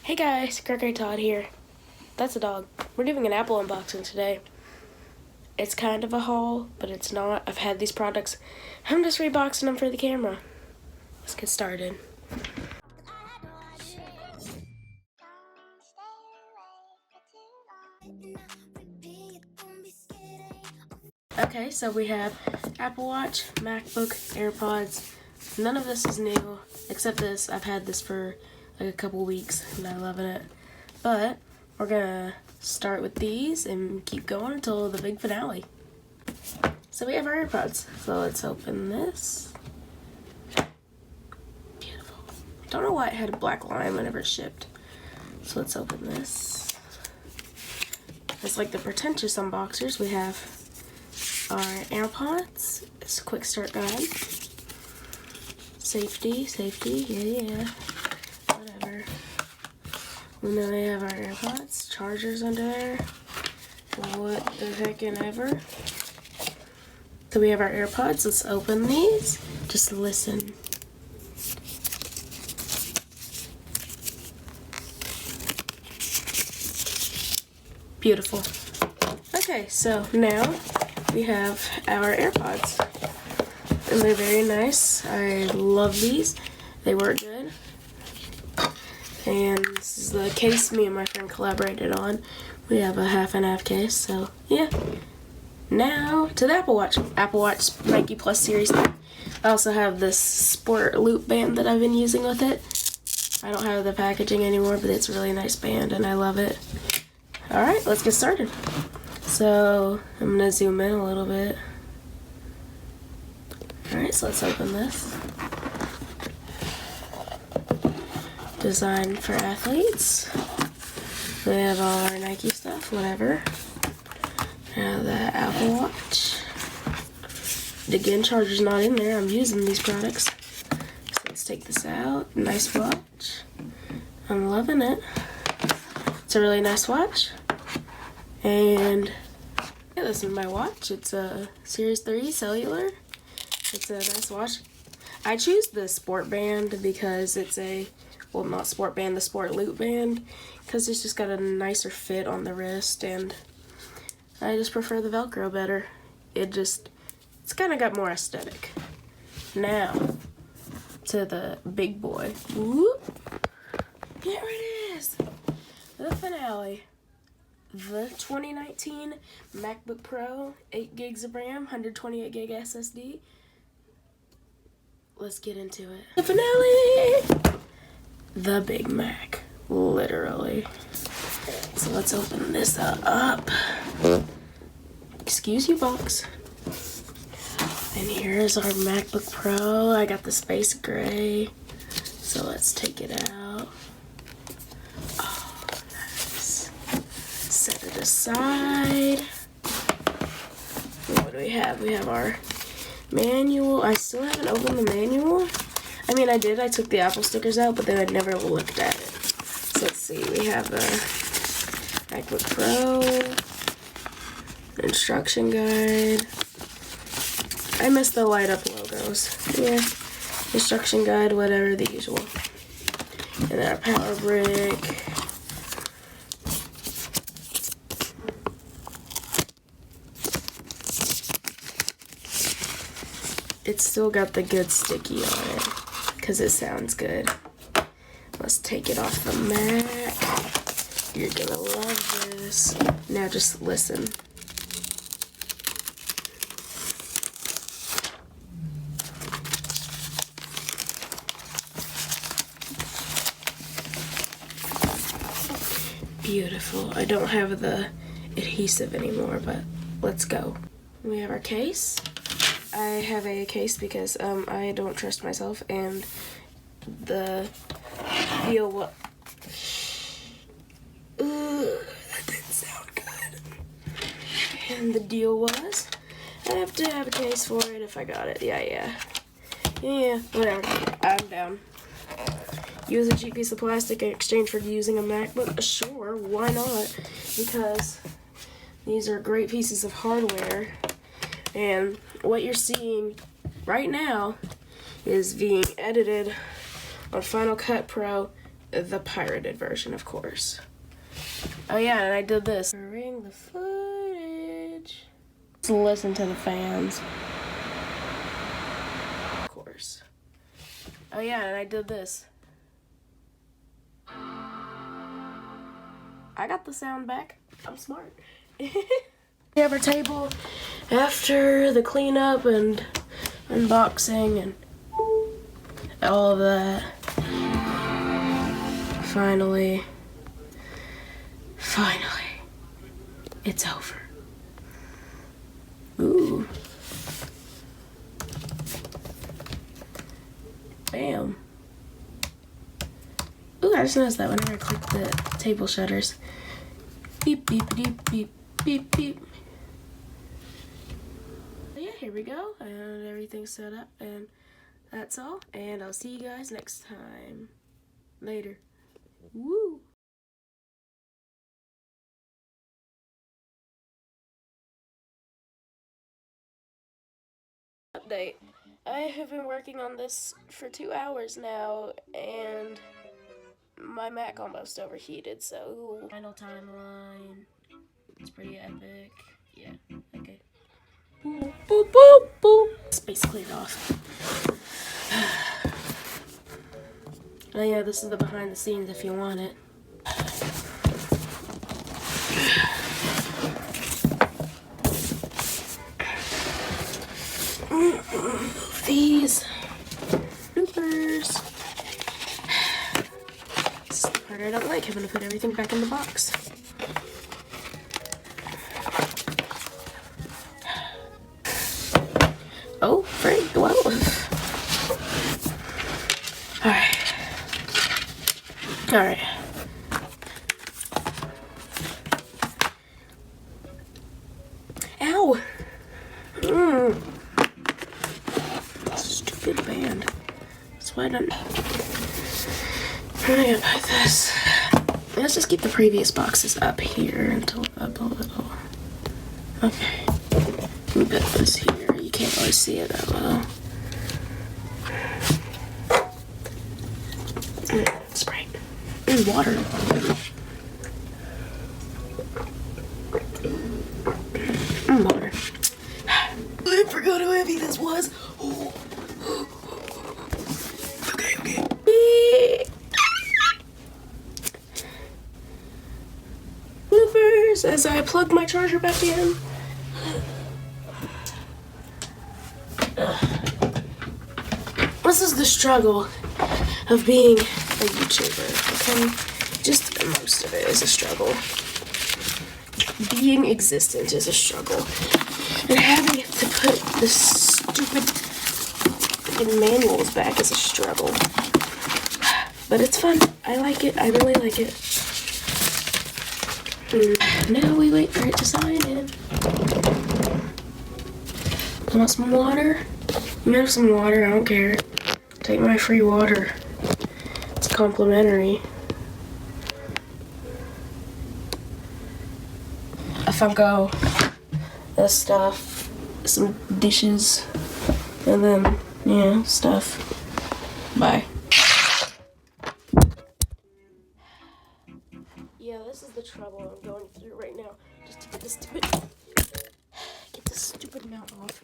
Hey guys, Gregory Todd here. That's a dog. We're doing an Apple unboxing today. It's kind of a haul, but it's not. I've had these products. I'm just reboxing them for the camera. Let's get started. Okay, so we have Apple Watch, MacBook, AirPods. None of this is new, except this. I've had this for like a couple weeks and I'm loving it. But we're gonna start with these and keep going until the big finale. So we have our AirPods. So let's open this. Beautiful. Don't know why it had a black line whenever it shipped. So let's open this. It's like the pretentious unboxers. We have our AirPods. It's a quick start guide. Safety, yeah. Whatever. And then we have our AirPods, chargers under there. What the heckin' ever. So we have our AirPods. Let's open these. Just listen. Beautiful. Okay, so now we have our AirPods. And they're very nice. I love these. They work good. And this is the case me and my friend collaborated on. We have a half and half case, so yeah. Now to the Apple Watch. Apple Watch Nike Plus Series 3. I also have this sport loop band that I've been using with it. I don't have the packaging anymore, but it's a really nice band and I love it. Alright, let's get started. So I'm gonna zoom in a little bit. Alright, so let's open this. Designed for athletes. We have all our Nike stuff, whatever. Now the Apple Watch. Again, charger's not in there. I'm using these products. So let's take this out. Nice watch. I'm loving it. It's a really nice watch. And yeah, this is my watch. It's a Series 3 cellular. It's a nice watch. I choose the sport band because it's a, well, not sport band, the sport loop band, because it's just got a nicer fit on the wrist, and I just prefer the Velcro better. It's kind of got more aesthetic. Now, to the big boy. Whoop. Here it is. The finale. The 2019 MacBook Pro, 8 gigs of RAM, 128 gig SSD. Let's get into it. The finale! The Big Mac, literally. So let's open this up. Excuse you, box. And here's our MacBook Pro. I got the space gray. So let's take it out. Oh, nice. Set it aside. What do we have? We have our manual. I still haven't opened the manual. I mean, I did. I took the Apple stickers out, but then I never looked at it. So let's see. We have the MacBook Pro, instruction guide. I missed the light up logos. Yeah, instruction guide, whatever, the usual. And then our power brick. It's still got the good sticky on it because it sounds good. Let's take it off the Mac. You're gonna love this. Now just listen. Beautiful. I don't have the adhesive anymore, but let's go. We have our case. I have a case because I don't trust myself, and the deal that didn't sound good. And the deal was I have to have a case for it if I got it. Yeah, whatever. I'm down. Use a cheap piece of plastic in exchange for using a MacBook? Sure, why not? Because these are great pieces of hardware. And what you're seeing right now is being edited on Final Cut Pro the pirated version, of course. Oh yeah, and I did this. Ring the footage. Let's listen to the fans. Of course. Oh yeah, and I did this. I got the sound back. I'm smart. We have our table after the cleanup and unboxing and all of that. Finally, it's over. Ooh. Bam. Ooh, I just noticed that whenever I click the table shutters. Beep, beep, beep, beep, beep, beep. But yeah, here we go. And everything's set up. And that's all. And I'll see you guys next time. Later. Woo! Update. I have been working on this for 2 hours now, and my Mac almost overheated, so final timeline. It's pretty epic. Yeah, okay. Boop, boop, boop, boop. It's basically it off. Oh yeah, this is the behind the scenes if you want it. These bloopers. This is the part I don't like, having to put everything back in the box. Oh, great. Well. Alright. Ow! Stupid band. That's why I don't. I'm gonna put this. Let's just keep the previous boxes up here until up a little. Okay. Let me put this here. You can't really see it that well. Spray. And water. And water. I forgot how heavy this was. Okay. Bloopers as I plug my charger back in. This is the struggle of being a YouTuber, okay? Just most of it is a struggle. Being existent is a struggle. And having to put the stupid freaking manuals back is a struggle. But it's fun. I like it. I really like it. Now we wait for it to sign in. Want some water? You have some water, I don't care. Take my free water. It's complimentary. A Funko, this stuff, some dishes, and then, yeah, stuff. Bye. Yeah, this is the trouble I'm going through right now. Just to get this stupid mount off.